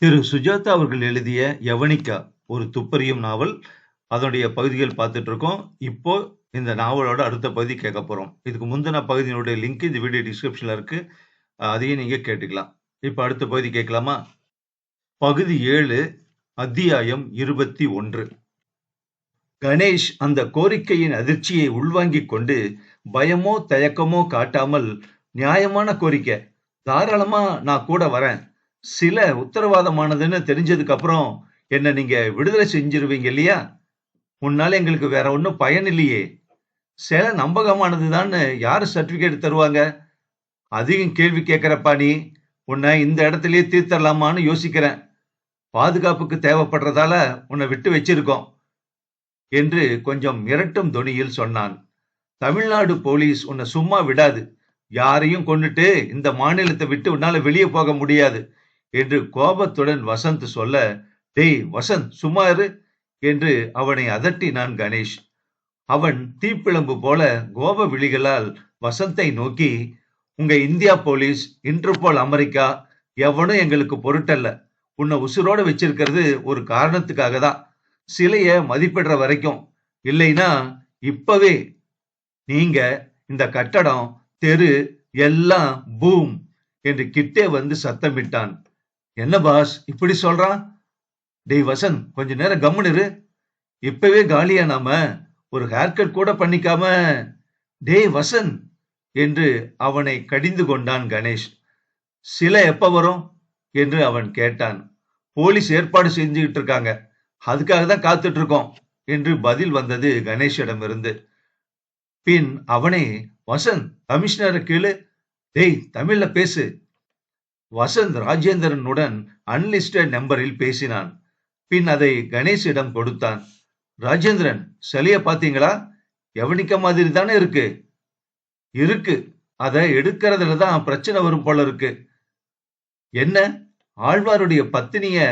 திரு சுஜாதா அவர்கள் எழுதிய யவனிகா ஒரு துப்பறியும் நாவல். அதனுடைய பகுதிகள் பார்த்துட்டு இருக்கோம். இப்போ இந்த நாவலோட அடுத்த பகுதி கேட்க போறோம். இதுக்கு முந்தின பகுதியினுடைய லிங்க் இந்த வீடியோ டிஸ்கிரிப்ஷன்ல இருக்கு. அதையும் நீங்க கேட்டுக்கலாம். இப்ப அடுத்த பகுதி கேட்கலாமா? பகுதி 7, அத்தியாயம் 21. கணேஷ் அந்த கோரிக்கையின் அதிர்ச்சியை உள்வாங்கிக் கொண்டு பயமோ தயக்கமோ காட்டாமல், நியாயமான கோரிக்கை, தாராளமா நான் கூட வரேன், சில உத்தரவாதமானதுன்னு தெரிஞ்சதுக்கு அப்புறம் என்ன நீங்க விடுதலை செஞ்சிருவீங்க இல்லையா? உன்னால எங்களுக்கு வேற ஒன்னும் பயன் இல்லையே. சில நம்பகமானதுதான்னு யாரு சர்டிபிகேட் தருவாங்க? அதிகம் கேள்வி கேட்கிறப்பா நீ. உன்னை இந்த இடத்துலயே தீர்த்தரலாமான்னு யோசிக்கிறேன். பாதுகாப்புக்கு தேவைப்படுறதால உன்னை விட்டு வச்சிருக்கோம் என்று கொஞ்சம் மிரட்டும் தொனியில் சொன்னான். தமிழ்நாடு போலீஸ் உன்னை சும்மா விடாது. யாரையும் கொன்னுட்டு இந்த மாநிலத்தை விட்டு உன்னால வெளியே போக முடியாது என்று கோபத்துடன் வசந்த் சொல்ல, டேய் வசந்த் சும்மா இரு என்று அவனை அதட்டினான் கணேஷ். அவன் தீப்பிழம்பு போல கோப விழிகளால் வசந்தை நோக்கி, உங்க இந்தியா போலீஸ், இன்டர்போல் அமெரிக்கா எவனும் எங்களுக்கு பொருட்டல்ல. உன்னை உசுரோட வச்சிருக்கிறது ஒரு காரணத்துக்காக தான். சிலைய மதிப்பிடுற வரைக்கும். இல்லைன்னா இப்பவே நீங்க இந்த கட்டடம், தெரு எல்லாம் பூம் என்று கிட்டே வந்து சத்தமிட்டான். என்ன பாஸ் இப்படி சொல்றான்? டேய் வசந்த் கொஞ்ச நேரம் கம்முனு இரு. இப்பவே காலியா நாம? ஒரு ஹேர்கட் கூட பண்ணிக்காம? டேய் வசந்த் என்று அவனை கடிந்து கொண்டான் கணேஷ். சில எப்ப வரும் என்று அவன் கேட்டான். போலீஸ் ஏற்பாடு செஞ்சுக்கிட்டு இருக்காங்க, அதுக்காக தான் காத்துட்டு இருக்கோம் என்று பதில் வந்தது கணேஷிடமிருந்து. பின் அவனே, வசந்த் கமிஷனரை கேளு, டேய் தமிழ்ல பேசு. வசந்த் ராஜேந்திரனுடன் அன்லிஸ்டட் நம்பரில் பேசினான். பின் அதை கணேஷிடம் கொடுத்தான். ராஜேந்திரன், சிலைய பாத்தீங்களா? எவனிக்க மாதிரி தானே இருக்கு. இருக்கு, அதை எடுக்கிறதுல தான் பிரச்சனை வரும் போல இருக்கு. என்ன, ஆழ்வாருடைய பத்தினிய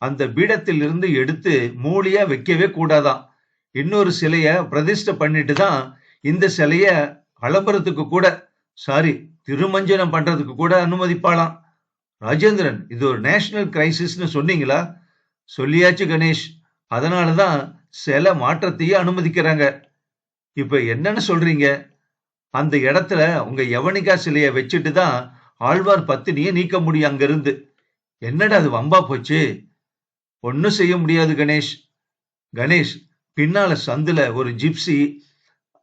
அந்த பீடத்தில் இருந்து எடுத்து மூலியா வைக்கவே கூடாதான். இன்னொரு சிலைய பிரதிஷ்டை பண்ணிட்டு தான் இந்த சிலைய அலம்பரத்துக்கு கூட, சாரி திருமஞ்சனம் பண்றதுக்கு கூட அனுமதிப்பாளாம். ராஜேந்திரன், இது ஒரு நேஷனல் கிரைசிஸ்னு சொன்னீங்களா? சொல்லியாச்சு கணேஷ். அதனாலதான் சில மாற்றத்தையே அனுமதிக்கிறாங்க. இப்ப என்னன்னு சொல்றீங்க? அந்த இடத்துல உங்க யவனிகா சிலைய வச்சுட்டு தான் ஆழ்வார் பத்தினியை நீக்க முடியும் அங்க இருந்து. என்னடா அது வம்பா போச்சு? ஒன்னும் செய்ய முடியாது கணேஷ். கணேஷ், பின்னால சந்துல ஒரு ஜிப்சி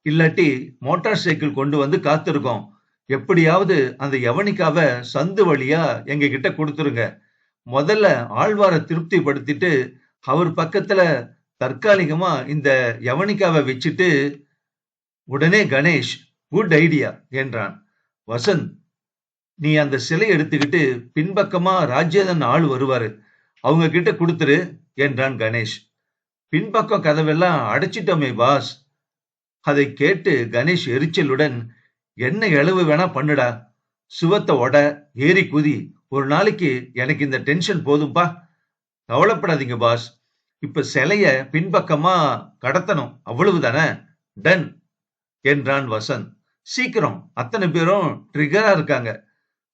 இல்லாட்டி மோட்டார் சைக்கிள் கொண்டு வந்து காத்திருக்கோம். எப்படியாவது அந்த யவனிக்காவை சந்து வழியா எங்க கிட்ட கொடுத்துருங்க. முதல்ல ஆழ்வாரை திருப்திப்படுத்திட்டு அவர் பக்கத்துல தற்காலிகமா இந்த யவனிக்காவை வச்சுட்டு. உடனே கணேஷ், குட் ஐடியா என்றான். வசந்த், நீ அந்த சிலை எடுத்துக்கிட்டு பின்பக்கமா ராஜேந்திரன் ஆள் வருவாரு, அவங்க கிட்ட கொடுத்துரு என்றான் கணேஷ். பின்பக்கம் கதவெல்லாம் அடைச்சிட்டோமே பாஸ். அதை கேட்டு கணேஷ் எரிச்சலுடன், என்ன இளவு வேணா பண்ணுடா, சுவத்தை ஒட, ஏறி குதி, ஒரு நாளைக்கு எனக்கு இந்த டென்ஷன் போதும்பா. கவலைப்படாதீங்க பாஸ், இப்ப சிலைய பின்பக்கமா கடத்தணும், அவ்வளவுதானே, டன் என்றான் வசந்த். சீக்கிரம், அத்தனை பேரும் ட்ரிகரா இருக்காங்க.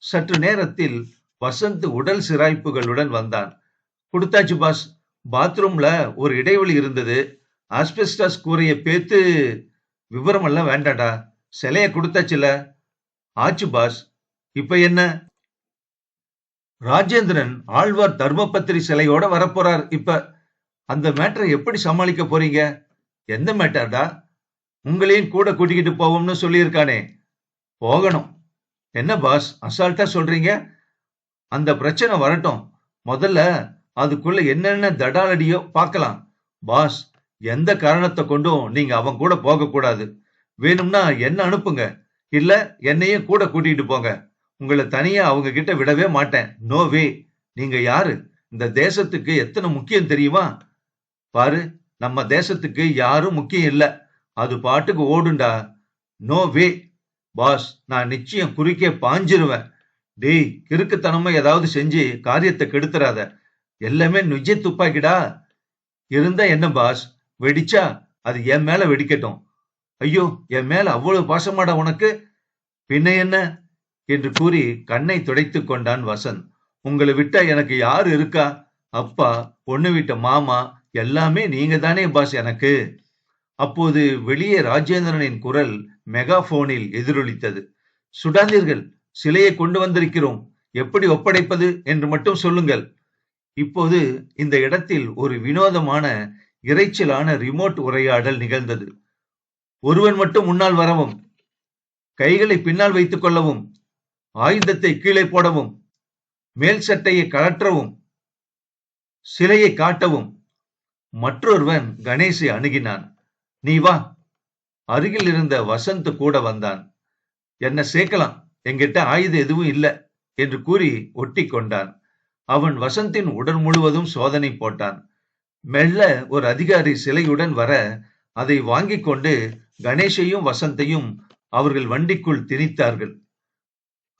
சற்று நேரத்தில் வசந்த் உடல் சிராய்ப்புகளுடன் வந்தான். கொடுத்தாச்சு பாஸ், பாத்ரூம்ல ஒரு இடைவெளி இருந்தது, ஆஸ்பெஸ்டாஸ் கூரைய பேத்து. விவரம் எல்லாம் வேண்டாடா, சிலைய கொடுத்தாச்சுல. ஆச்சு பாஸ். இப்ப என்ன? ராஜேந்திரன் ஆழ்வார் தர்மபத்திரி சிலையோட வரப்போறார். இப்ப அந்த மேட்டரை எப்படி சமாளிக்க போறீங்க? எந்த மேட்டர்டா? உங்களையும் கூட கூட்டிக்கிட்டு போவோம்னு சொல்லியிருக்கானே. போகணும். என்ன பாஸ் அசால்ட்டா சொல்றீங்க? அந்த பிரச்சனை வரட்டும், முதல்ல அதுக்குள்ள என்னென்ன தடாலடியோ பார்க்கலாம். பாஸ், எந்த காரணத்தை கொண்டும் நீங்க அவன் கூட போக கூடாது. வேணும்னா என்ன அனுப்புங்க, இல்ல என்னையும் கூட கூட்டிட்டு போங்க. உங்களை தனியா அவங்க கிட்ட விடவே மாட்டேன். No way. நீங்க யாரு? இந்த தேசத்துக்கு எத்தனை முக்கியம் தெரியுமா? பாரு, நம்ம தேசத்துக்கு யாரும் முக்கியம் இல்ல, அது பாட்டுக்கு ஓடுண்டா. நோ வே பாஸ், நான் நிச்சயம் குறுக்கே பாஞ்சிருவேன். டேய், கிறுக்குத்தனமா ஏதாவது செஞ்சு காரியத்தை கெடுத்துறாத. எல்லாமே நிஜ துப்பாக்கிடா. இருந்தா என்ன பாஸ், வெடிச்சா அது என் மேல வெடிக்கட்டும். ஐயோ, என் மேல அவ்வளவு பாசமாடா உனக்கு? பின்ன என்ன என்று கூறி கண்ணை துடைத்துக் கொண்டான் வசந்த். உங்களை விட்டா எனக்கு யாரு இருக்கா அப்பா, பொண்ணு வீட்டு மாமா எல்லாமே நீங்க தானே பாஸ் எனக்கு. அப்போது வெளியே ராஜேந்திரனின் குரல் மெகாபோனில் எதிரொலித்தது. சுடாதீர்கள், சிலையை கொண்டு வந்திருக்கிறோம், எப்படி ஒப்படைப்பது என்று மட்டும் சொல்லுங்கள். இப்போது இந்த இடத்தில் ஒரு வினோதமான இரைச்சலான ரிமோட் உரையாடல் நிகழ்ந்தது. ஒருவன் மட்டும் முன்னால் வரவும், கைகளை பின்னால் வைத்துக் கொள்ளவும், ஆயுதத்தை கீழே போடவும், மேல் சட்டையை கழற்றவும், சிலையை காட்டவும். மற்றொருவன் கணேஷை அணுகினான். நீ வா. அருகில் இருந்த வசந்த் கூட வந்தான். என்ன சேர்க்கலாம், என்கிட்ட ஆயுதம் எதுவும் இல்ல என்று கூறி ஒட்டி கொண்டான். அவன் வசந்தின் உடல் முழுவதும் சோதனை போட்டான். மெல்ல ஒரு அதிகாரி சிலையுடன் வர அதை வாங்கிக் கொண்டு கணேஷையும் வசந்தையும் அவர்கள் வண்டிக்குள் திணித்தார்கள்.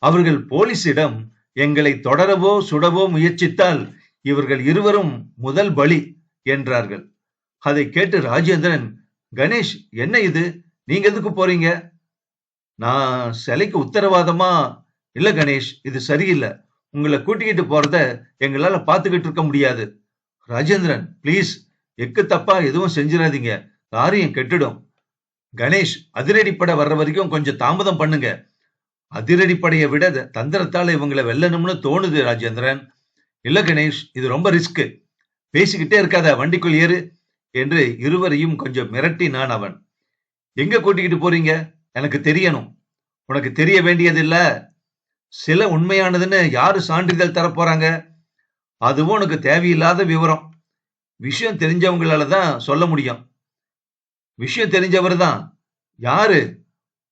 அவர்கள் போலீசிடம் எங்களை தொடரவோ சுடவோ முயற்சித்தால் இவர்கள் இருவரும் முதல் பலி என்றார்கள். அதை கேட்டு ராஜேந்திரன், கணேஷ், என்ன இது, நீங்க எதுக்கு போறீங்க? நான் சிலைக்கு உத்தரவாதமா? இல்ல கணேஷ், இது சரியில்லை. உங்களை கூட்டிக்கிட்டு போறத எங்களால பாத்துக்கிட்டு இருக்க முடியாது. ராஜேந்திரன், பிளீஸ், எக்கு தப்பா எதுவும் செஞ்சிடாதீங்க, காரியம் கெட்டுடும். கணேஷ், அதிரடிப்பட வர்ற வரைக்கும் கொஞ்சம் தாமதம் பண்ணுங்க. அதிரடிப்படையை விட தந்திரத்தால இவங்களை வெல்லணும்னு தோணுது ராஜேந்திரன். இல்ல கணேஷ், இது ரொம்ப ரிஸ்க். பேசிக்கிட்டே இருக்காத, வண்டிக்குள் ஏறு என்று இருவரையும் கொஞ்சம் மிரட்டினான் அவன். எங்க கூட்டிக்கிட்டு போறீங்க? எனக்கு தெரியணும். உனக்கு தெரிய வேண்டியதில்ல. சில உண்மையானதுன்னு யாரு சான்றிதழ் தர போறாங்க? அதுவும் உனக்கு தேவையில்லாத விவரம். விஷயம் தெரிஞ்சவங்களால தான் சொல்ல முடியும். விஷயம் தெரிஞ்சவர் தான் யாரு?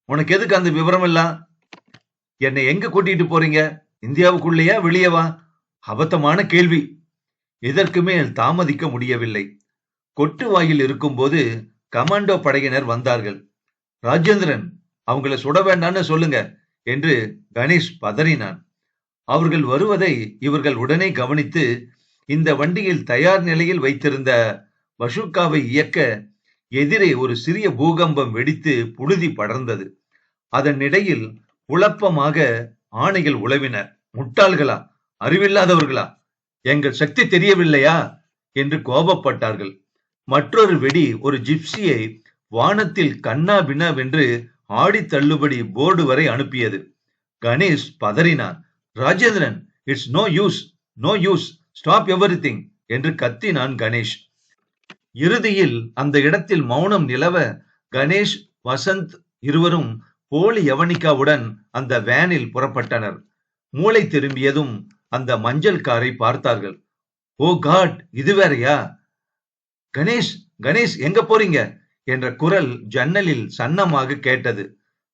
உனக்கு எதுக்கு அந்த விவரம் எல்லாம்? என்னை எங்க கூட்டிட்டு போறீங்க? இந்தியாவுக்குள்ளேயா வெளியவா? அபத்தமான கேள்வி. இதற்கு மேல் தாமதிக்க முடியவில்லை. கொட்டு வாயில் இருக்கும்போது கமாண்டோ படையினர் வந்தார்கள். ராஜேந்திரன், அவங்கள சுட வேண்டான்னு சொல்லுங்க என்று கணேஷ் பதறினான். அவர்கள் வருவதை இவர்கள் உடனே கவனித்து இந்த வண்டியில் தயார் நிலையில் வைத்திருந்த பஷூக்காவை இயக்க எதிரே ஒரு சிறிய பூகம்பம் வெடித்து புழுதி படர்ந்தது. அதன் இடையில் குழப்பமாக ஆணைகள் உலவின. முட்டாள்களா, அறிவில்லாதவர்களா, எங்கள் சக்தி தெரியவில்லையா என்று கோபப்பட்டார்கள். மற்றொரு வெடி ஒரு ஜிப்சியை வானத்தில் கண்ணா பின்னாவென்று ஆடி தள்ளுபடி போர்டு வரை அனுப்பியது. கணேஷ் பதறினான். Rajendran, it's no use, no use, stop everything என்று கத்தினான் கணேஷ். இறுதியில் அந்த இடத்தில் மௌனம் நிலவ கணேஷ், வசந்த் இருவரும் போலி யவனிகாவுடன் அந்த வேனில் புறப்பட்டனர். மூளை திரும்பியதும் அந்த மஞ்சள் காரை பார்த்தார்கள். ஓ காட், இது வேறையா? கணேஷ், கணேஷ், எங்க போறீங்க என்ற குரல் ஜன்னலில் சன்னமாக கேட்டது.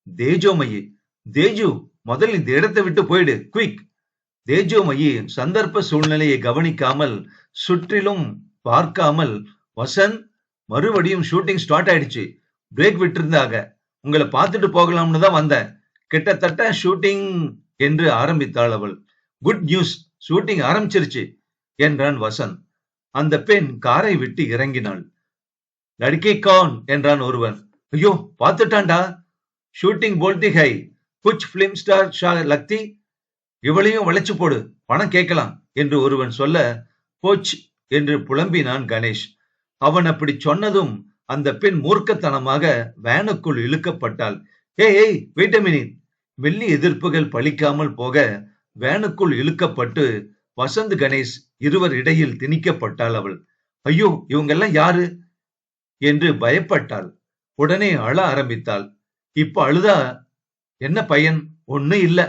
தேஜோமயி, தேஜு, முதல் இந்த இடத்தை விட்டு போயிடு, குயிக். தேஜோமயி சந்தர்ப்ப சூழ்நிலையை கவனிக்காமல் சுற்றிலும் பார்க்காமல், வசந்த், மறுபடியும் ஷூட்டிங் ஸ்டார்ட் ஆயிடுச்சு, பிரேக் விட்டிருந்தாங்க, உங்களை பார்த்துட்டு போகலாம்னு தான் வந்தேன், கிட்டத்தட்ட ஷூட்டிங் என்று ஆரம்பித்தாள் அவள். குட் நியூஸ், ஷூட்டிங் ஆரம்பிச்சிருச்சு என்றான் வசந்த். அந்த பெண் காரை விட்டு இறங்கினாள். லட்கே கவுன் என்றான் ஒருவன். ஐயோ, பார்த்துட்டான்டா, ஷூட்டிங் போல்தி ஹை, குச் பிலிம் ஸ்டார் ஷா லக்தி, இவளையும் வளைச்சு போடு, பணம் கேட்கலாம் என்று ஒருவன் சொல்ல, போச் என்று புலம்பினான் கணேஷ். அவன் அப்படி சொன்னதும் அந்த பெண் மூர்க்கத்தனமாக வேனுக்குள் இழுக்கப்பட்டாள். ஏய், வெயிட் எ மினிட். வெள்ளி எதிர்ப்புகள் பலிக்காமல் போக வேனுக்குள் இழுக்கப்பட்டு வசந்த் கணேஷ் இருவர் இடையில் திணிக்கப்பட்டாள் அவள். ஐயோ, இவங்கெல்லாம் யாரு என்று பயப்பட்டாள். உடனே அழ ஆரம்பித்தாள். இப்ப அழுதா என்ன பையன்? ஒண்ணு இல்ல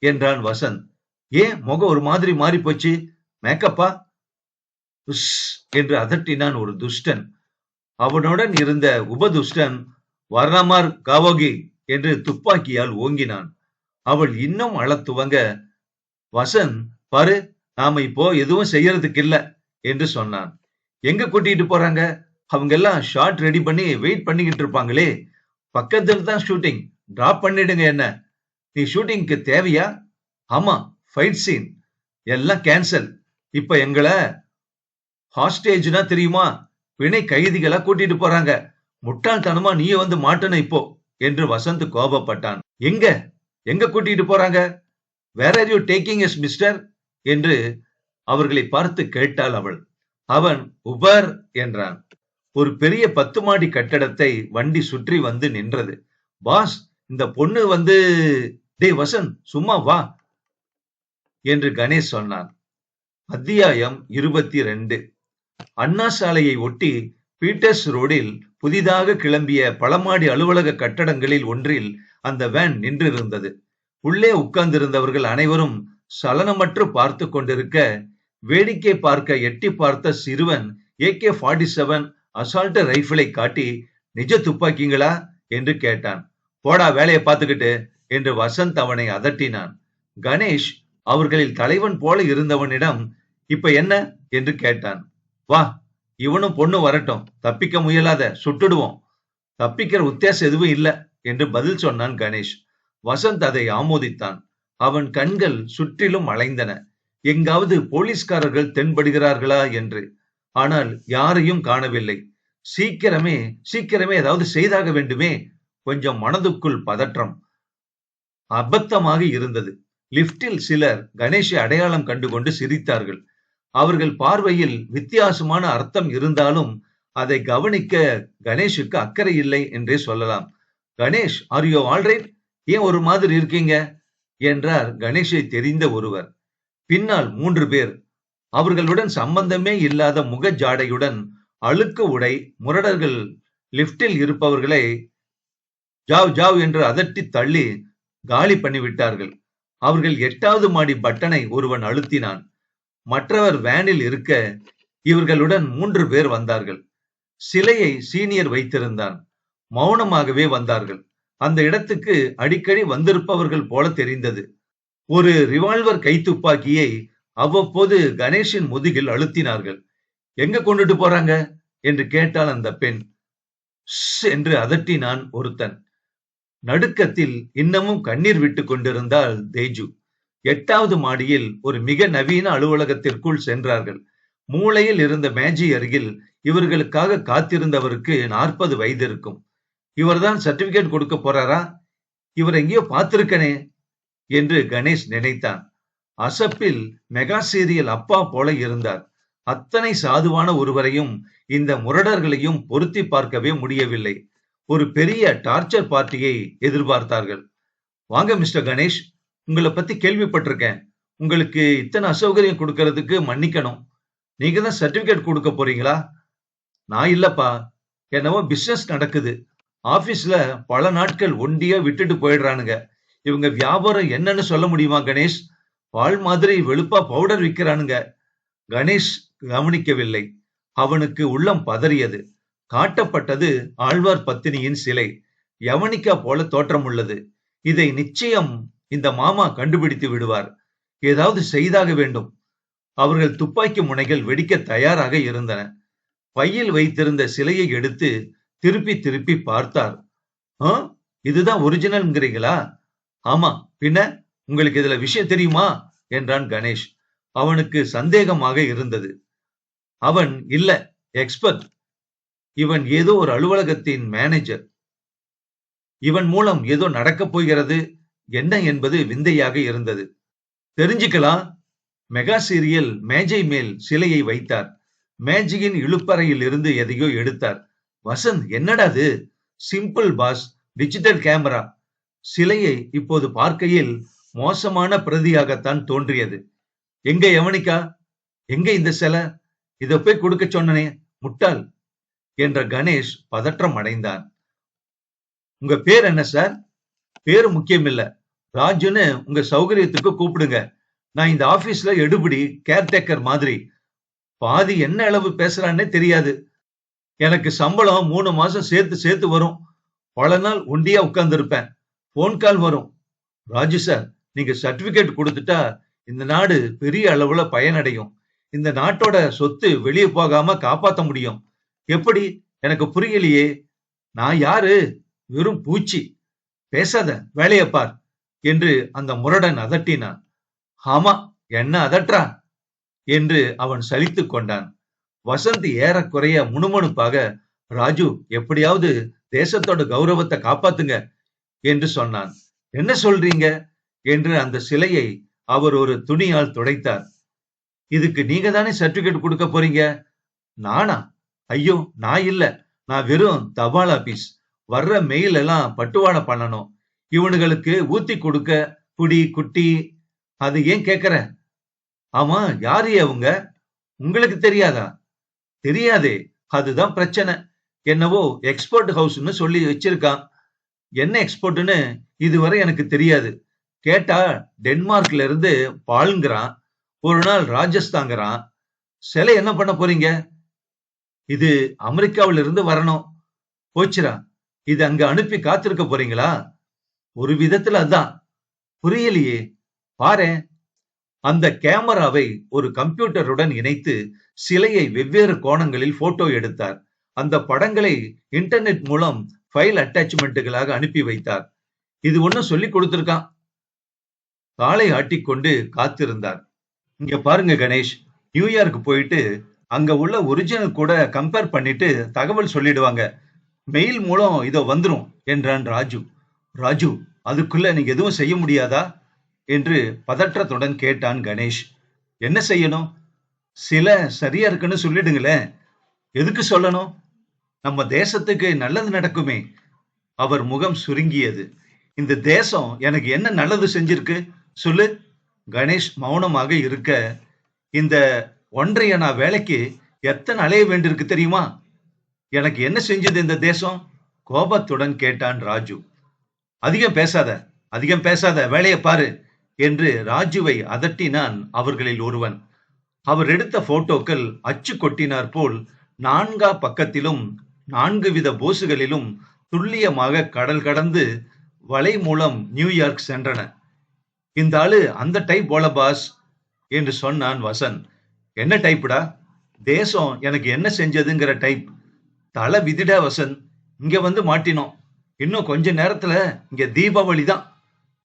என்றான் வசந்த். ஏன் முகம் ஒரு மாதிரி மாறி போச்சு? மேக்கப்பா? உஸ் என்று அதட்டினான் ஒரு துஷ்டன். அவனுடன் இருந்த உபதுஷ்டன் வர்ணமார் காவோகி என்று துப்பாக்கியால் ஓங்கினான். அவள் இன்னும் அழத் துவங்க, வசந்த், பாரு, நாம இப்போ எதுவும் செய்யறதுக்கு இல்ல என்று சொன்னான். எங்க கூட்டிட்டு போறாங்க? அவங்க எல்லாம் ஷாட் ரெடி பண்ணி வெயிட் பண்ணிக்கிட்டு இருப்பாங்களே, பக்கத்துல தான் ஷூட்டிங், டிராப் பண்ணிடுங்க. என்ன, நீ ஷூட்டிங்க்கு தேவையா? ஆமா, ஃபைட் சீன் எல்லாம் கேன்சல். இப்ப எங்களை ஹாஸ்டேஜ்னா தெரியுமா, பிணை கைதிகளா கூட்டிட்டு போறாங்க. முட்டாள்தனமா நீயே வந்து மாட்டணும் இப்போ என்று வசந்த் கோபப்பட்டான். எங்க எங்க கூட்டிட்டு போறாங்க? Where are you taking us mister என்று அவர்களை பார்த்து கேட்டாள் அவள். அவன் உபர் என்றான். ஒரு பெரிய 10 மாடி கட்டடத்தை வண்டி சுற்றி வந்து நின்றது. பாஸ், இந்த பொண்ணு வந்து... டேய் வசந்த், சும்மா வா என்று கணேஷ் சொன்னான். அத்தியாயம் 22. அண்ணா சாலையை ஒட்டி பீட்டர்ஸ் ரோடில் புதிதாக கிளம்பிய பலமாடி அலுவலக கட்டடங்களில் ஒன்றில் அந்த வேன் நின்றிருந்தது. உள்ளே உட்கார்ந்திருந்தவர்கள் அனைவரும் சலனமற்று பார்த்து கொண்டிருக்க, வேடிக்கை பார்க்க எட்டி பார்த்த சிறுவன் AK-47 அசால்ட் ரைபிளை காட்டி, நிஜ துப்பாக்கிங்களா என்று கேட்டான். போடா வேலையை பார்த்துக்கிட்டு என்று வசந்த் அவனை அதட்டினான். கணேஷ் அவர்களில் தலைவன் போல இருந்தவனிடம் இப்ப என்ன என்று கேட்டான். வா, இவனும் பொண்ணு வரட்டும், தப்பிக்க முயலாத, சுட்டுடுவோம். தப்பிக்கிற உத்தேசம் எதுவும் இல்ல என்று பதில் சொன்னான் கணேஷ். வசந்த் அதை ஆமோதித்தான். அவன் கண்கள் சுற்றிலும் அலைந்தன, எங்காவது போலீஸ்காரர்கள் தென்படுகிறார்களா என்று. ஆனால் யாரையும் காணவில்லை. சீக்கிரமே ஏதாவது செய்தாக வேண்டுமே. கொஞ்சம் மனதுக்குள் பதற்றம். அபத்தமாக இருந்தது. லிப்டில் சிலர் கணேஷை அடையாளம் கண்டுகொண்டு சிரித்தார்கள். அவர்கள் பார்வையில் வித்தியாசமான அர்த்தம் இருந்தாலும் அதை கவனிக்க கணேஷுக்கு அக்கறை இல்லை என்றே சொல்லலாம். Ganesh, are you alright? ஏன் ஒரு மாதிரி இருக்கீங்க என்றார் கணேஷை தெரிந்த ஒருவர். பின்னால் 3 பேர், அவர்களுடன் சம்பந்தமே இல்லாத முக ஜாடையுடன், அழுக்கு உடை முரடர்கள் லிப்டில் இருப்பவர்களை ஜாவ் ஜாவ் என்று அதட்டி தள்ளி காலி பண்ணிவிட்டார்கள். அவர்கள் 8வது மாடி பட்டனை ஒருவன் அழுத்தினான். மற்றவர் வேனில் இருக்க இவர்களுடன் 3 பேர் வந்தார்கள். சிலையை சீனியர் வைத்திருந்தான். மௌனமாகவே வந்தார்கள். அந்த இடத்துக்கு அடிக்கடி வந்திருப்பவர்கள் போல தெரிந்தது. ஒரு ரிவால்வர் கைத்துப்பாக்கியை அவ்வப்போது கணேஷின் முதுகில் அழுத்தினார்கள். எங்க கொண்டுட்டு போறாங்க என்று கேட்டாள் அந்த பெண். என்று அதட்டினான் ஒருத்தன். நடுக்கத்தில் இன்னமும் கண்ணீர் விட்டு கொண்டிருந்தாள் தேஜு. 8வது மாடியில் ஒரு மிக நவீன அலுவலகத்திற்குள் சென்றார்கள். மூளையில் இருந்த மேஜை அருகில் இவர்களுக்காக காத்திருந்தவருக்கு 40 வயது இருக்கும். இவர்தான் சர்டிபிகேட் கொடுக்க போறாரா? இவர் எங்கேயோ பார்த்திருக்கனே என்று கணேஷ் நினைத்தான். அசப்பில் மெகா சீரியல் அப்பா போல இருந்தார். அத்தனை சாதுவான ஒருவரையும் இந்த முரடர்களையும் பொருத்தி பார்க்கவே முடியவில்லை. ஒரு பெரிய டார்ச்சர் பார்ட்டியை எதிர்பார்த்தார்கள். வாங்க மிஸ்டர் கணேஷ், உங்களை பத்தி கேள்விப்பட்டிருக்கேன். உங்களுக்கு இத்தனை அசௌகரியம் கொடுக்கறதுக்கு மன்னிக்கணும். நீங்க தான் சர்டிபிகேட் கொடுக்க போறீங்களா? நான் இல்லப்பா, என்னவோ பிசினஸ் நடக்குது. ஆபீஸ்ல பல நாட்கள் ஒண்டியா விட்டுட்டு போயிடுறானுங்க. இவங்க வியாபாரம் என்னன்னு சொல்ல முடியுமா கணேஷ்? பால் மாதிரி வெளுப்பா பவுடர் விற்கிறானுங்க. கணேஷ் கவனிக்கவில்லை. அவனுக்கு உள்ளம் பதறியது. காட்டப்பட்டது ஆழ்வார் பத்தினியின் சிலை. யவனிகா போல தோற்றம் உள்ளது. இதை நிச்சயம் இந்த மாமா கண்டுபிடித்து விடுவார். ஏதாவது செய்தாக வேண்டும். அவர்கள் துப்பாக்கி முனைகள் வெடிக்க தயாராக இருந்தன. பையில் வைத்திருந்த சிலையை எடுத்து திருப்பி திருப்பி பார்த்தார். இதுதான் ஒரிஜினல்ங்கிறீங்களா? ஆமா, பின்ன உங்களுக்கு இதுல விஷயம் தெரியுமா என்றான் கணேஷ். அவனுக்கு சந்தேகமாக இருந்தது. அவன் இல்ல, எக்ஸ்பர்ட். இவன் ஏதோ ஒரு அலுவலகத்தின் மேனேஜர். இவன் மூலம் ஏதோ நடக்கப் போகிறது. என்ன என்பது விந்தையாக இருந்தது. தெரிஞ்சுக்கலாம். மெகா சீரியல் மேஜை மேல் சிலையை வைத்தார். மேஜையின் இழுப்பறையில் இருந்து எதையோ எடுத்தார். வசந்த், என்னடா அது? Simple pass, digital camera. சிலையை இப்போது பார்க்கையில் மோசமான பிரதியாகத்தான் தோன்றியது. எங்க யவனிகா? எங்க இந்த சிலை? இதை போய் கொடுக்க சொன்னனே, முட்டாள் என்ற கணேஷ் பதற்றம் அடைந்தான். உங்க பேர் என்ன சார்? பேரு முக்கியம் இல்ல, ராஜுன்னு உங்க சௌகரியத்துக்கு கூப்பிடுங்க. நான் இந்த ஆபீஸ்ல எடுபடி கேர்டேக்கர் மாதிரி. பாதி என்ன அளவு பேசுறான்னே தெரியாது. எனக்கு சம்பளம் 3 மாசம் சேர்த்து வரும். பல நாள் ஒண்டியா உட்கார்ந்து இருப்பேன். போன் கால் வரும். ராஜு சார், நீங்க சர்டிபிகேட் கொடுத்துட்டா இந்த நாடு பெரிய அளவுல பயனடையும். இந்த நாட்டோட சொத்து வெளியே போகாம காப்பாத்த முடியும். எப்படி? எனக்கு புரியலையே. நான் யாரு? வெறும் பூச்சி. பேசாத, வேலையை பார் என்று அந்த முரடன் அதட்டினான். ஆமா, என்ன அதற்றா என்று அவன் சலித்துக் கொண்டான். வசந்த் ஏறக்குறைய முணுமுணுப்பாக, ராஜு, எப்படியாவது தேசத்தோட கௌரவத்தை காப்பாத்துங்க என்று சொன்னான். என்ன சொல்றீங்க என்று அந்த சிலையை அவர் ஒரு துணியால் துடைத்தார். இதுக்கு நீங்க தானே சர்டிபிகேட் கொடுக்க போறீங்க. நானா? ஐயோ, நான் இல்ல. நான் வெறும் தபால் ஆபீஸ். வர்ற மெயில் எல்லாம் பட்டுவாடா பண்ணணும். இவனுங்களுக்கு ஊத்தி கொடுக்க புடி குட்டி. அது ஏன் கேக்குற? ஆமா, யாரு அவங்க? உங்களுக்கு தெரியாதா? தெரியாதே. அதுதான் பிரச்சனை. என்னவோ எக்ஸ்போர்ட் ஹவுஸ்னு சொல்லி வச்சிருக்கான். என்ன எக்ஸ்போர்ட்னு இதுவரை எனக்கு தெரியாது. கேட்டா டென்மார்க்ல இருந்து பால்ங்கிறான். ஒரு நாள் ராஜஸ்தான்ங்கிறான். சிலை என்ன பண்ண போறீங்க? இது அமெரிக்காவில இருந்து வரணும். போச்சுரா. இது அங்க அனுப்பி காத்திருக்க போறீங்களா? ஒரு விதத்துல அதான். புரியலையே. பாரேன். அந்த கேமராவை ஒரு கம்ப்யூட்டருடன் இணைத்து சிலையை வெவ்வேறு கோணங்களில் போட்டோ எடுத்தார். அந்த படங்களை இன்டர்நெட் மூலம் ஃபைல் அட்டாச்மெண்ட்டுகளாக அனுப்பி வைத்தார். இது ஒண்ணும் சொல்லி கொடுத்திருக்கான். காலை ஆட்டிக்கொண்டு காத்திருந்தார். இங்க பாருங்க கணேஷ், நியூயார்க் போயிட்டு அங்க உள்ள ஒரிஜினல் கூட கம்பேர் பண்ணிட்டு தகவல் சொல்லிடுவாங்க. மெயில் மூலம் இதோ வந்துரும் என்றான் ராஜு. ராஜு, அதுக்குள்ள நீங்க எதுவும் செய்ய முடியாதா என்று பதற்றத்துடன் கேட்டான் கணேஷ். என்ன செய்யணும்? சில சரியா இருக்குன்னு சொல்லிடுங்களேன். எதுக்கு சொல்லணும்? நம்ம தேசத்துக்கு நல்லது நடக்குமே. அவர் முகம் சுருங்கியது. இந்த தேசம் எனக்கு என்ன நல்லது செஞ்சிருக்கு சொல்லு. கணேஷ் மௌனமாக இருக்க, இந்த ஒன்றைய நான் வேலைக்கு எத்தனை அலைய வேண்டியிருக்கு தெரியுமா? எனக்கு என்ன செஞ்சது இந்த தேசம்? கோபத்துடன் கேட்டான் ராஜு. அதிகம் பேசாத, அதிகம் பேசாத, வேலையை பாரு என்று ராஜுவை அதட்டினான் அவர்களில் ஒருவன். அவர் எடுத்த போட்டோக்கள் அச்சு கொட்டினார் போல் 4 பக்கத்திலும் 4 வித போசுகளிலும் துல்லியமாக கடல் கடந்து வலை மூலம் நியூயார்க் சென்றன. இந்த ஆளு அந்த டைப் போல பாஸ் என்று சொன்னான் வசன். என்ன டைப்டா? தேசம் எனக்கு என்ன செஞ்சதுங்கிற டைப். தலை விதிடா வசன். இங்க வந்து மாட்டினோம். இன்னும் கொஞ்ச நேரத்துல இங்க தீபாவளி தான்.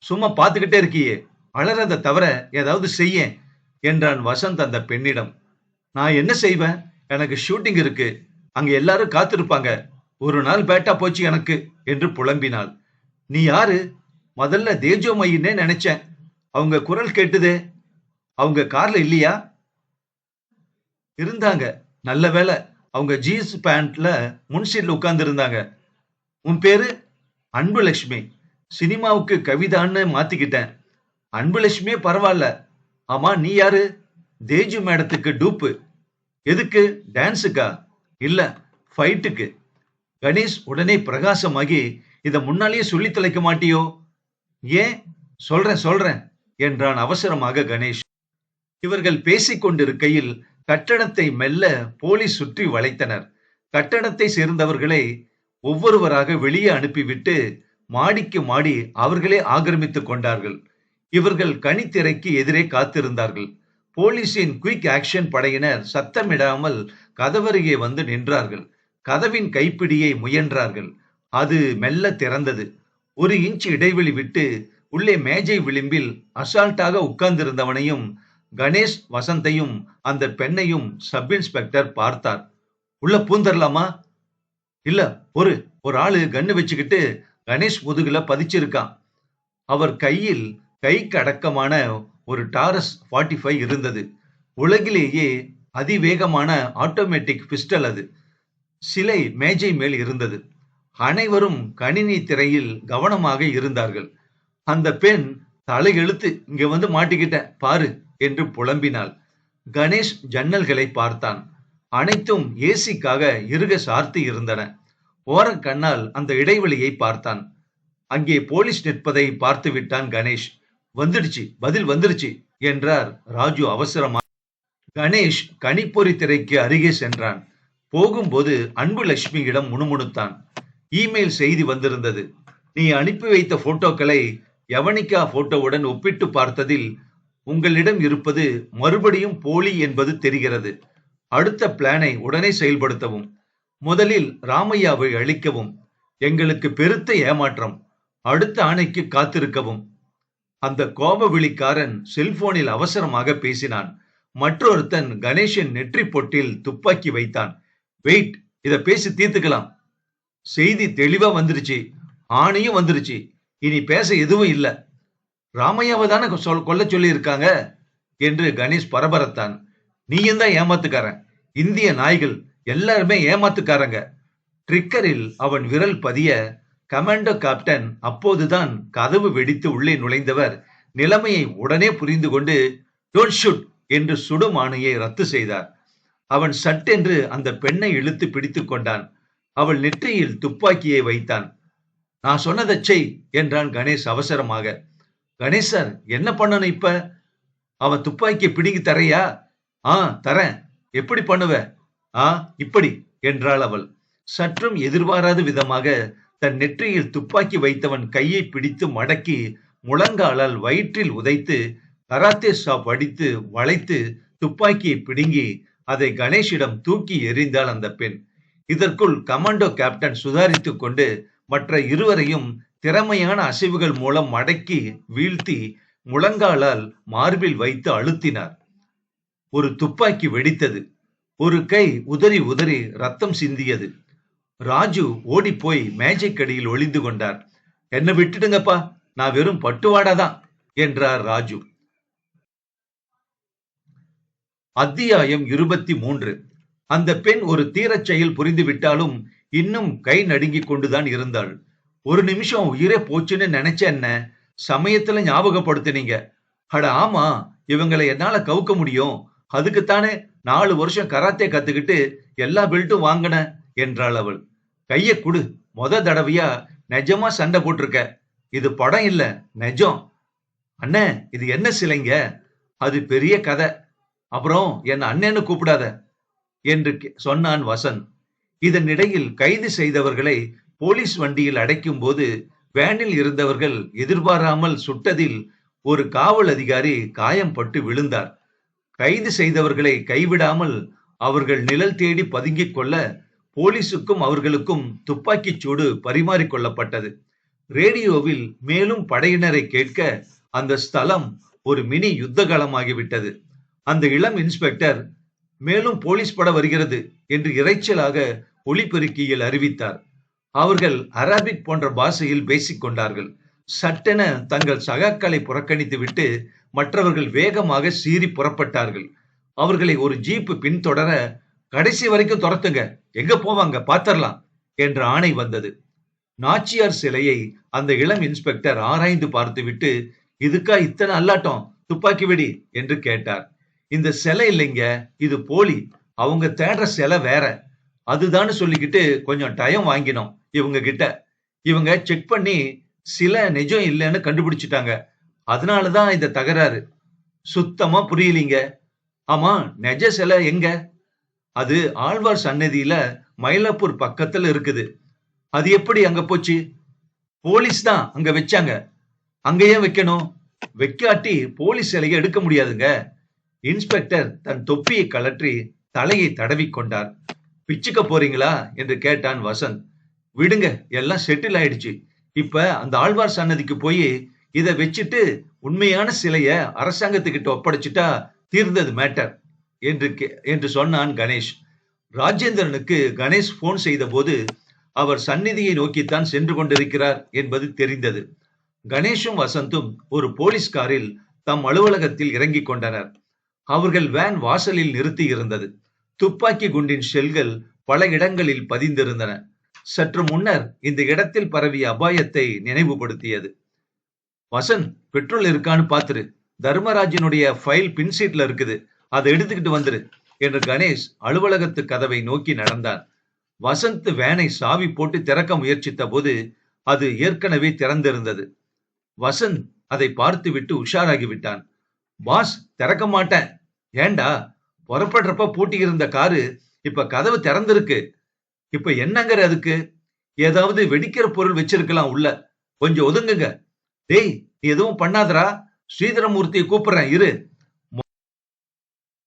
சும்மா பாத்துக்கிட்டே இருக்கியே, அலறத தவிர ஏதாவது செய்ய என்றான் வசந்த் அந்த பெண்ணிடம். நான் என்ன செய்வேன்? எனக்கு ஷூட்டிங் இருக்கு. அங்க எல்லாரும் காத்திருப்பாங்க. ஒரு நாள் பேட்டா போச்சு எனக்கு என்று புலம்பினாள். நீ யாரு? முதல்ல தேஜோமயின்னே நினைச்சேன். அவங்க குரல் கேட்டுதே. அவங்க கார்ல இல்லையா? இருந்தாங்க. நல்ல வேலை. அவங்க ஜீன்ஸ் பேண்ட்ல முன்சீட்ல உட்கார்ந்து இருந்தாங்க. உன் பேரு? அன்புலட்சுமி. சினிமாவுக்கு கவிதான்னு மாத்திக்கிட்டேன். அன்புலட்சுமியே பரவாயில்ல. ஆமா, நீ யாரு? தேஜு மேடத்துக்கு டூப்பு. எதுக்கு? டான்ஸுக்கா? இல்ல, ஃபைட்டுக்கு. கணேஷ் உடனே பிரகாசமாகி, இத முன்னாலேயே சொல்லி தொலைக்க மாட்டியோ? ஏன்? சொல்றேன் சொல்றேன் என்றான் அவசரமாக கணேஷ். இவர்கள் பேசிக் கொண்டிருக்கையில் கட்டடத்தை மெல்ல போலீஸ் சுற்றி வளைத்தனர். கட்டடத்தை சேர்ந்தவர்களை ஒவ்வொருவராக வெளியே அனுப்பிவிட்டு மாடிக்கு மாடி அவர்களே ஆக்கிரமித்துக் கொண்டார்கள். இவர்கள் கனித்திரைக்கு எதிரே காத்திருந்தார்கள். போலீசின் குயிக் ஆக்ஷன் படையினர் சத்தமிடாமல் கதவருகே வந்து நின்றார்கள். கதவின் கைப்பிடியை முயன்றார்கள். அது மெல்ல திறந்தது. 1 இன்ச் இடைவெளி விட்டு உள்ளே மேஜை விளிம்பில் அசால்ட்டாக உட்கார்ந்திருந்தவனையும் கணேஷ், வசந்தையும் அந்த பெண்ணையும் சப் இன்ஸ்பெக்டர் பார்த்தார். உள்ள பூந்தரலாமா? இல்ல, ஒரு ஆளு கண்ணு வச்சுக்கிட்டு கணேஷ் முதுகுல பதிச்சிருக்கான். அவர் கையில் கைக்கு அடக்கமான ஒரு டாரஸ் 45 இருந்தது. உலகிலேயே அதிவேகமான ஆட்டோமேட்டிக் பிஸ்டல் அது. சிலை மேஜை மேல் இருந்தது. அனைவரும் கணினி திரையில் கவனமாக இருந்தார்கள். அந்த பெண் தலையெழுத்து இங்க வந்து மாட்டிக்கிட்ட பாரு என்று புலம்பினாள். கணேஷ் ஜன்னல்களை பார்த்தான். அனைத்தும் ஏசிக்காக இறுக சார்த்தி இருந்தன. ஓரக்கண்ணால் அந்த இடைவெளியை பார்த்தான். அங்கே போலீஸ் நிற்பதை பார்த்து விட்டான் கணேஷ். வந்துடுச்சு, பதில் வந்துருச்சு என்றார் ராஜு அவசரமா. கணேஷ் கணிப்பொறி திரைக்கு அருகே சென்றான். போகும்போது அன்புலட்சுமியிடம் முணுமுணுத்தான். இமெயில் செய்தி வந்திருந்தது. நீ அனுப்பி வைத்த போட்டோக்களை யவனிகா போட்டோவுடன் ஒப்பிட்டு பார்த்ததில் உங்களிடம் இருப்பது மறுபடியும் போலி என்பது தெரிகிறது. அடுத்த பிளானை உடனே செயல்படுத்தவும். முதலில் ராமையாவை அழிக்கவும். எங்களுக்கு பெருத்த ஏமாற்றம். அடுத்த ஆணைக்கு காத்திருக்கவும். அந்த கோபவிழிக்காரன் செல்போனில் அவசரமாக பேசினான். மற்றொருத்தன் கணேஷின் நெற்றி பொட்டில் துப்பாக்கி வைத்தான். வெயிட், இத பேசி தீர்த்துக்கலாம். செய்தி தெளிவா வந்துருச்சு. ஆணையும் வந்துருச்சு. இனி பேச எதுவும் இல்ல. ராமையாவை தானே கொல்ல சொல்லி இருக்காங்க என்று கணேஷ் பரபரத்தான். நீயும் தான் ஏமாத்துக்காரன். இந்திய நாய்கள் எல்லாருமே ஏமாத்துக்காரங்க. ட்ரிக்கரில் அவன் விரல் பதிய கமாண்டோ கேப்டன் அப்போதுதான் கதவு வெடித்து உள்ளே நுழைந்தவர் நிலைமையை உடனே புரிந்து கொண்டு டோன்ட் ஷூட் என்று சுடும் ஆணையை ரத்து செய்தார். அவன் சட்டென்று அந்த பெண்ணை இழுத்து பிடித்துக் கொண்டான். அவள் நெற்றியில் துப்பாக்கியை வைத்தான். நான் சொன்னதை செய் என்றான் கணேஷ் அவசரமாக. கணேஷ் சார், என்ன பண்ணணும் இப்ப? அவன் துப்பாக்கியை பிடிங்கி தரையா? தரேன். எப்படி பண்ணுவ? இப்படி என்றாள் அவள். சற்றும் எதிர்பாராத விதமாக தன் நெற்றியில் துப்பாக்கி வைத்தவன் கையை பிடித்து மடக்கி முழங்காலால் வயிற்றில் உதைத்து கராத்தே ஸ்டாப் அடித்து வளைத்து துப்பாக்கியை பிடுங்கி அதை கணேஷிடம் தூக்கி எறிந்தாள் அந்த பெண். இதற்குள் கமாண்டோ கேப்டன் சுதாரித்துக் கொண்டு மற்ற இருவரையும் திறமையான அசைவுகள் மூலம் மடக்கி வீழ்த்தி முழங்காலால் மார்பில் வைத்து அழுத்தினார். ஒரு துப்பாக்கி வெடித்தது. ஒரு கை உதறி உதறி ரத்தம் சிந்தியது. ராஜு ஓடி போய் மேஜைக் அடியில் ஒளிந்து கொண்டார். என்ன விட்டுடுங்கப்பா, நான் வெறும் பட்டுவாடாதான் என்றார் ராஜு. அத்தியாயம் 23. அந்த பெண் ஒரு தீரச் செயல் புரிந்து விட்டாலும் இன்னும் கை நடுங்கிக் கொண்டுதான் இருந்தாள். ஒரு நிமிஷம் உயிரே போச்சுன்னு நினைச்ச என்ன சமயத்துல ஞாபகப்படுத்தினீங்க. அட ஆமா, இவங்களை என்னால கவுக்க முடியும். அதுக்குத்தானே 4 வருஷம் கராத்தே கத்துக்கிட்டு எல்லா பெல்ட்டும் வாங்கின என்றாள் அவள். கைய குடு, தடவையா நிஜமா சண்டை போட்டிருக்க. இது படம் இல்ல, நிஜம். அண்ணே, இது என்ன சிலைங்க? அது பெரிய கதை. அப்புறம் என்ன அண்ணன்னு கூப்பிடாத என்று சொன்னான் வசந்த். இதனிடையில் கைது செய்தவர்களை போலீஸ் வண்டியில் அடைக்கும் போது வேனில் இருந்தவர்கள் எதிர்பாராமல் சுட்டதில் ஒரு காவல் அதிகாரி காயம் பட்டு விழுந்தார். கைது செய்தவர்களை கைவிடாமல் அவர்கள் நிழல் தேடி பதுங்கிக் கொள்ள போலீசுக்கும் அவர்களுக்கும் துப்பாக்கிச் சூடு பரிமாறிக்கொள்ளப்பட்டது. ரேடியோவில் மேலும் படையினரை கேட்க அந்த ஸ்தலம் ஒரு மினி யுத்த களமாகிவிட்டது. அந்த இளம் இன்ஸ்பெக்டர் மேலும் போலீஸ் பட வருகிறது என்று இறைச்சலாக ஒலிபெருக்கியில் அறிவித்தார். அவர்கள் அரபிக் போன்ற பாஷையில் பேசிக் கொண்டார்கள். சட்டென தங்கள் சகாக்களை புறக்கணித்து விட்டு மற்றவர்கள் வேகமாக சீறி புறப்பட்டார்கள். அவர்களை ஒரு ஜீப்பு பின்தொடர கடைசி வரைக்கும் துரத்துங்க, எங்க போவாங்க பாத்தரலாம் என்ற ஆணை வந்தது. நாச்சியார் சிலையை அந்த இளம் இன்ஸ்பெக்டர் ஆராய்ந்து பார்த்துவிட்டு, இதுக்கா இத்தனை அல்லாட்டம், துப்பாக்கி வெடி என்று கேட்டார். இந்த சிலை இல்லைங்க, இது போலி. அவங்க தேடுற சிலை வேற. அதுதான் சொல்லிக்கிட்டு கொஞ்சம் டைம் வாங்கினோம் இவங்க கிட்ட. இவங்க செக் பண்ணி சில நிஜம் இல்லைன்னு கண்டுபிடிச்சிட்டாங்க. அதனாலதான் இந்த தகராறு. சுத்தமா புரியலீங்க. ஆமா, நெஜ சிலை எங்க? அது ஆழ்வார் சன்னதியில மயிலாப்பூர் பக்கத்துல இருக்குது. அது எப்படி அங்க போச்சு? போலீஸ் தான் அங்க வச்சாங்க. அங்கேயே வைக்கணும். வைக்காட்டி போலீஸ் சிலையை எடுக்க முடியாதுங்க. இன்ஸ்பெக்டர் தன் தொப்பியை கலற்றி தலையை தடவி கொண்டார். பிச்சுக்க போறீங்களா என்று கேட்டான் வசந்த். விடுங்க, எல்லாம் செட்டில் ஆயிடுச்சு. இப்ப அந்த ஆழ்வார் சன்னதிக்கு போய் இதை வச்சுட்டு உண்மையான சிலைய அரசாங்கத்துக்கிட்ட ஒப்படைச்சிட்டா தீர்ந்தது மேட்டர் என்று சொன்னான் கணேஷ். ராஜேந்திரனுக்கு கணேஷ் போன் செய்த போது அவர் சந்நிதியை நோக்கித்தான் சென்று கொண்டிருக்கிறார் என்பது தெரிந்தது. கணேஷும் வசந்தும் ஒரு போலீஸ் காரில் தம் அலுவலகத்தில் இறங்கிக் கொண்டனர். அவர்கள் வேன் வாசலில் நிறுத்தி இருந்தது. துப்பாக்கி குண்டின் ஷெல்கள் பல இடங்களில் பதிந்திருந்தன. சற்று முன்னர் இந்த இடத்தில் பரவிய அபாயத்தை நினைவுபடுத்தியது. வசந்த், பெட்ரோல் இருக்கான்னு பாத்துரு. தர்மராஜனுடைய ஃபைல் பின்சீட்ல இருக்குது, அதை எடுத்துக்கிட்டு வந்துரு என்று கணேஷ் அலுவலகத்து கதவை நோக்கி நடந்தான். வசந்த் வேனை சாவி போட்டு திறக்க முயற்சித்த போது அது ஏற்கனவே திறந்திருந்தது. வசந்த் அதை பார்த்துவிட்டு உஷாராகிவிட்டான். பாஸ், திறக்க மாட்டேன். ஏண்டா? புறப்படுறப்ப பூட்டி இருந்த காரு இப்ப கதவு திறந்திருக்கு. இப்ப என்னங்கிற அதுக்கு? ஏதாவது வெடிக்கிற பொருள் வச்சிருக்கலாம் உள்ள. கொஞ்சம் ஒதுங்குங்க. டேய், நீ எதுவும் பண்ணாதரா. ஸ்ரீதரமூர்த்தியை கூப்பிடுறேன் இரு.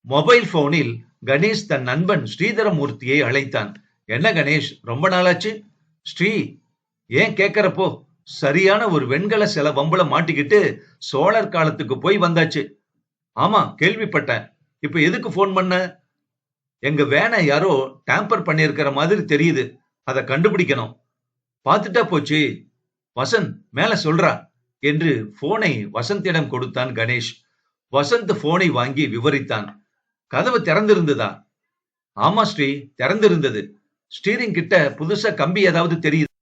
மொபைல் போனில் கணேஷ் தன் நண்பன் ஸ்ரீதரமூர்த்தியை அழைத்தான். என்ன கணேஷ், ரொம்ப நாளாச்சு? ஸ்ரீ, ஏன் கேட்கறப்போ? சரியான ஒரு வெண்கல சில வம்பள மாட்டிக்கிட்டு சோழர் காலத்துக்கு போய் வந்தாச்சு. ஆமா, கேள்விப்பட்டேன். இப்ப எதுக்கு போன் பண்ண? எங்க வேனை யாரோ டேம்பர் பண்ணியிருக்கிற மாதிரி தெரியுது. அதை கண்டுபிடிக்கணும். பார்த்துட்டா போச்சு. வசந்த் மேல சொல்றா என்று போனை வசந்திடம் கொடுத்தான் கணேஷ். வசந்த் போனை வாங்கி விவரித்தான். கதவு திறந்திருந்ததா? ஆமா ஸ்ரீ, திறந்திருந்தது. ஸ்டீரிங் கிட்ட புதுசா கம்பி ஏதாவது தெரியுது?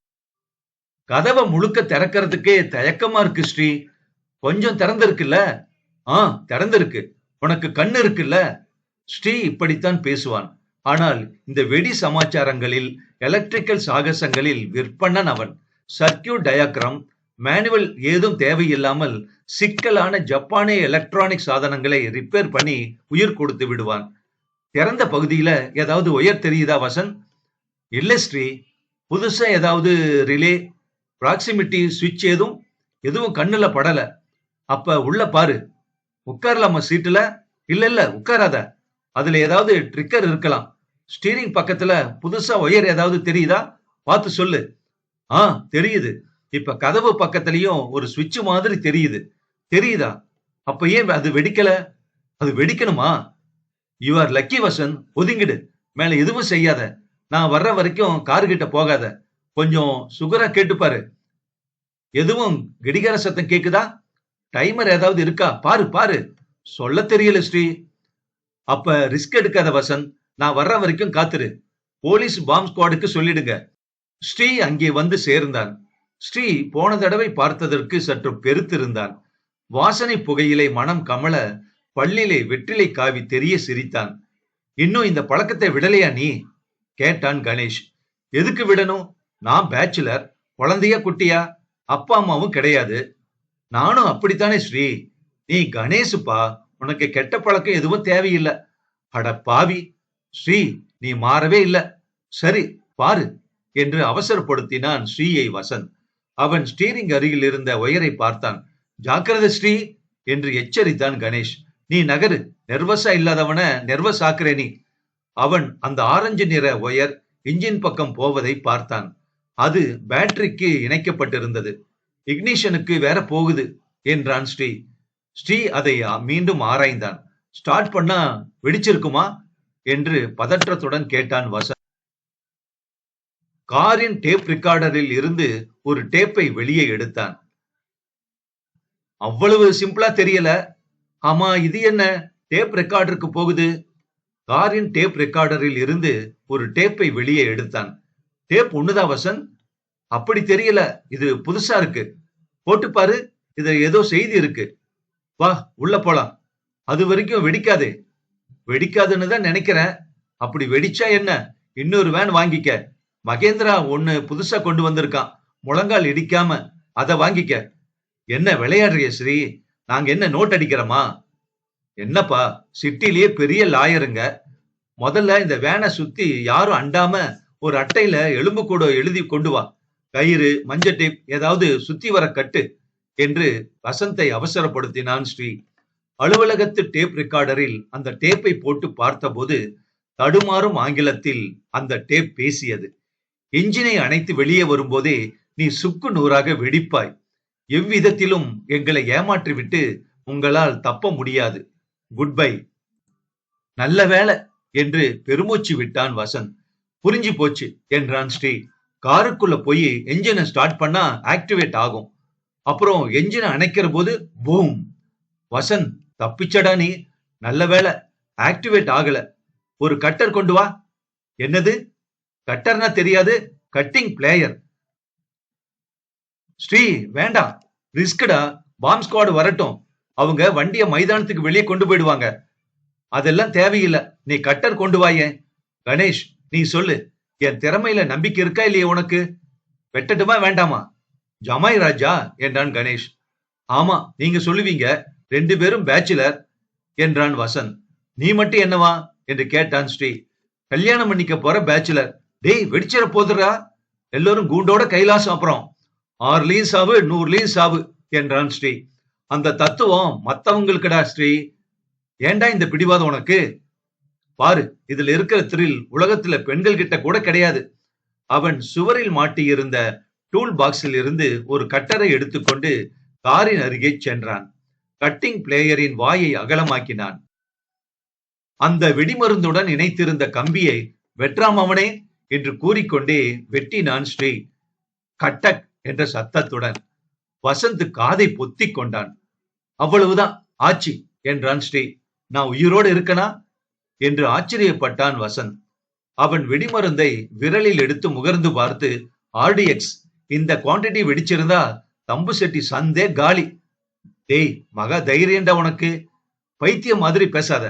கதவை முழுக்க திறக்கிறதுக்கே தயக்கமா இருக்கு ஸ்ரீ. கொஞ்சம் திறந்திருக்குல்ல? திறந்திருக்கு. உனக்கு கண்ணு இருக்குல்ல? ஸ்ரீ இப்படித்தான் பேசுவான். ஆனால் இந்த வெடி சமாச்சாரங்களில், எலக்ட்ரிக்கல் சாகசங்களில் விற்பனன் அவன். சர்க்கியூட் டயாகிராம், மேனுவல் ஏதும் தேவையில்லாமல் சிக்கலான ஜப்பானிய எலக்ட்ரானிக் சாதனங்களை ரிப்பேர் பண்ணி உயிர் கொடுத்து விடுவான். திறந்த பகுதியில ஏதாவது ஒயர் தெரியுதா வசந்த்? இல்ல ஸ்ரீ. புதுசா ஏதாவது ரிலே, பிராக்சிமிட்டி சுவிட்ச் எதுவும் கண்ணுல படல. அப்ப உள்ள பாரு. உட்காரலாமா சீட்டுல? இல்ல உட்காராத. அதுல ஏதாவது ட்ரிக்கர் இருக்கலாம். ஸ்டீரிங் பக்கத்துல புதுசா ஒயர் ஏதாவது தெரியுதா? பார்த்து சொல்லு. தெரியுது. இப்ப கதவு பக்கத்துலயும் ஒரு சுவிட்ச் மாதிரி தெரியுதா? அப்ப ஏன் அது வெடிக்கல? அது வெடிக்கணுமா? You are lucky Vasanth. ஒதுங்கிடு. மேல எதுவும் செய்யாத. நான் வர்ற வரைக்கும் கார் கிட்ட போகாத. கொஞ்சம் சுகரா கேட்டுப்பாரு. எதுவும் கடிகார சத்தம் கேக்குதா? டைமர் ஏதாவது இருக்கா? பாரு. சொல்ல தெரியல ஸ்ரீ. அப்ப ரிஸ்க் எடுக்காத வசந்த். நான் வர்ற வரைக்கும் காத்துரு. போலீஸ் பாம்ப் ஸ்குவாடுக்கு சொல்லிடுங்க. ஸ்ரீ அங்கே வந்து சேர்ந்தான். ஸ்ரீ போன தடவை பார்த்ததற்கு சற்று பெருத்திருந்தான். வாசனை புகையிலை மனம் கமல பல்லிலே வெற்றிலை காவி தெரிய சிரித்தான். இன்னும் இந்த பழக்கத்தை விடலையா நீ? கேட்டான் கணேஷ். எதுக்கு விடணும்? நான் பேச்சுலர். குழந்தையா குட்டியா? அப்பா அம்மாவும் கிடையாது. நானும் அப்படித்தானே ஸ்ரீ. நீ கணேசுப்பா. உனக்கு கெட்ட பழக்கம் எதுவும் தேவையில்லை. அட பாவி ஸ்ரீ, நீ மாறவே இல்ல. சரி பாரு என்று அவசரப்படுத்தினான் ஸ்ரீயை வசந்த். அவன் ஸ்டீரிங் அருகில் இருந்த ஒயரை பார்த்தான். ஜாக்கிரதை ஸ்ரீ என்று எச்சரித்தான் கணேஷ். நீ நகரு. நெர்வஸா இல்லாதவன நெர்வஸ் ஆக்குறே நீ. அவன் அந்த ஆரஞ்சு நிற ஒயர் இன்ஜின் பக்கம் போவதை பார்த்தான். அது பேட்டரிக்கு இணைக்கப்பட்டிருந்தது. இக்னிஷனுக்கு வேற போகுது என்றான் ஸ்ரீ. ஸ்ரீ அதை மீண்டும் ஆராய்ந்தான். ஸ்டார்ட் பண்ணா வெடிச்சிருக்குமா என்று பதற்றத்துடன் கேட்டான் வசந்த். காரின் டேப் ரெக்கார்டரில் இருந்து ஒரு டேப்பை வெளியே எடுத்தான். அவ்வளவு சிம்பிளா தெரியல. ஆமா, இது என்ன? டேப் ரெக்கார்டருக்கு போகுது. காரின் டேப் ரெக்கார்டரில் இருந்து ஒரு டேப்பை வெளியே எடுத்தான். டேப் ஒண்ணுதான் வசந்த். அப்படி தெரியல, இது புதுசா இருக்கு. போட்டு பாரு, இது ஏதோ செய்தி இருக்கு. வா உள்ள போலாம். அது வரைக்கும் வெடிக்காதே. வெடிக்காதுன்னு தான் நினைக்கிறேன். அப்படி வெடிச்சா என்ன? இன்னொரு வேன் வாங்கிக்க. மகேந்திரா ஒண்ணு புதுசா கொண்டு வந்திருக்கான், முழங்கால் இடிக்காம. அத வாங்கிக்க. என்ன விளையாடுறிய ஸ்ரீ? நாங்க என்ன நோட் அடிக்கிறோமா? என்னப்பா, சிட்டிலேயே பெரிய லாயருங்க. முதல்ல இந்த வேனை சுத்தி யாரும் அண்டாம ஒரு அட்டையில எலும்பு கூட எழுதி கொண்டு வா. கயிறு, மஞ்சள் டேப் ஏதாவது சுத்தி வர கட்டு என்று வசந்தை அவசரப்படுத்தினான் ஸ்ரீ. அலுவலகத்து டேப் ரெக்கார்டரில் அந்த டேப்பை போட்டு பார்த்தபோது தடுமாறும் ஆங்கிலத்தில் அந்த டேப் பேசியது. என்ஜினை அணைத்து வெளியே வரும்போதே நீ சுக்கு நூறாக வெடிப்பாய். எவ்விதத்திலும் எங்களை ஏமாற்றிவிட்டு உங்களால் தப்ப முடியாது. Good bye. நல்ல வேலை என்று பெருமூச்சு விட்டான் வசந்த். புரிஞ்சு போச்சு என்றான் ஸ்ரீ. காருக்குள்ள போய் என்ஜினை ஸ்டார்ட் பண்ணா ஆக்டிவேட் ஆகும். அப்புறம் என்ஜினை அணைக்கிற போது பூம். வசந்த், தப்பிச்சடா நீ. நல்ல வேலை ஆக்டிவேட் ஆகல. ஒரு கட்டர் கொண்டு வா. என்னது? கட்டர்னா தெரியாது, கட்டிங் பிளேயர். ஸ்ரீ வேண்டாம், ரிஸ்க்டா. பாம்ப் ஸ்குவாட் வரட்டும், அவங்க வண்டிய மைதானத்துக்கு வெளியே கொண்டு போயிடுவாங்க. அதெல்லாம் தேவையில்லை, நீ கட்டர் கொண்டு வாயே. கணேஷ், நீ சொல்லு, என் திறமையில நம்பிக்கை இருக்கா இல்லையா உனக்கு? வெட்டட்டுமா வேண்டாமா? ஜமாய் ராஜா என்றான் கணேஷ். ஆமா, நீங்க சொல்லுவீங்க. 2 பேரும் பேச்சுலர் என்றான் வசந்த். நீ மட்டும் என்னவா என்று கேட்டான் ஸ்ரீ. கல்யாணம் பண்ணிக்க போற பேச்சுலர். டேய், வெடிச்சிட போதுரா. எல்லோரும் கூண்டோட கைலாசம். அப்புறம் 6லயும் சாவு, 100லயும் சாவு என்றான் ஸ்ரீ. அந்த தத்துவம் மத்தவங்களுக்குடா ஸ்ரீ. ஏண்டா இந்த பிடிவாதம் உனக்கு? பாரு, இதுல இருக்கிற த்ரில் உலகத்துல பெண்கள் கிட்ட கூட கிடையாது. அவன் சுவரில் மாட்டியிருந்த டூல் பாக்ஸில் இருந்து ஒரு கட்டரை எடுத்துக்கொண்டு காரின் அருகே சென்றான். கட்டிங் பிளேயரின் வாயை அகலமாக்கினான். அந்த வெடிமருந்துடன் இணைத்திருந்த கம்பியை வெற்றாம் அவனே என்று கூறிக்கொண்டே வெட்டினான் ஸ்ரீ. கட்டக் என்ற சத்தத்துடன். வசந்த் காதை பொத்திக் கொண்டான். அவ்வளவுதான் ஆச்சு என்றான் ஸ்ரீ. நான் உயிரோடு இருக்கனா? என்று ஆச்சரியப்பட்டான் வசந்த். அவன் வெடிமருந்தை விரலில் எடுத்து முகர்ந்து பார்த்து, ஆர்டிஎக்ஸ், இந்த குவாண்டிட்டி வெடிச்சிருந்தா தம்பு செட்டி சந்தே காலி. டேய் மகா, தைரியம்டா உனக்கு, பைத்தியம் மாதிரி பேசாத.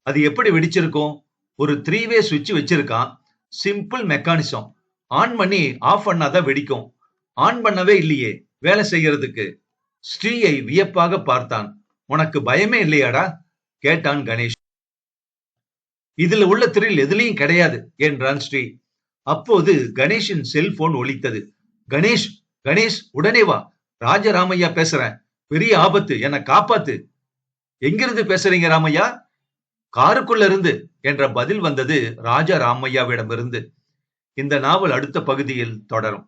அது எப்படி வெடிச்சிருக்கும்? ஒரு 3-வே சுவிட்ச் வச்சிருக்கான். Simple mechanism. ஆன் பண்ணி ஆஃப் பண்ணாதான் வெடிக்கும். ஆன் பண்ணவே இல்லையே வேலை செய்யறதுக்கு. ஸ்ரீயை வியப்பாக பார்த்தான். உனக்கு பயமே இல்லையாடா கேட்டான் கணேஷ். இதுல உள்ள த்ரில் எதுலயும் கிடையாது என்றான் ஸ்ரீ. அப்போது கணேஷின் செல்போன் ஒலித்தது. கணேஷ், கணேஷ், உடனே வா, ராஜராமையா பேசுறேன், பெரிய ஆபத்து, என்னை காப்பாத்து. எங்கிருந்து பேசுறீங்க ராமையா? காருக்குள்ள இருந்து என்ற பதில் வந்தது ராஜா ராமையாவிடமிருந்து. இந்த நாவல் அடுத்த பகுதியில் தொடரும்.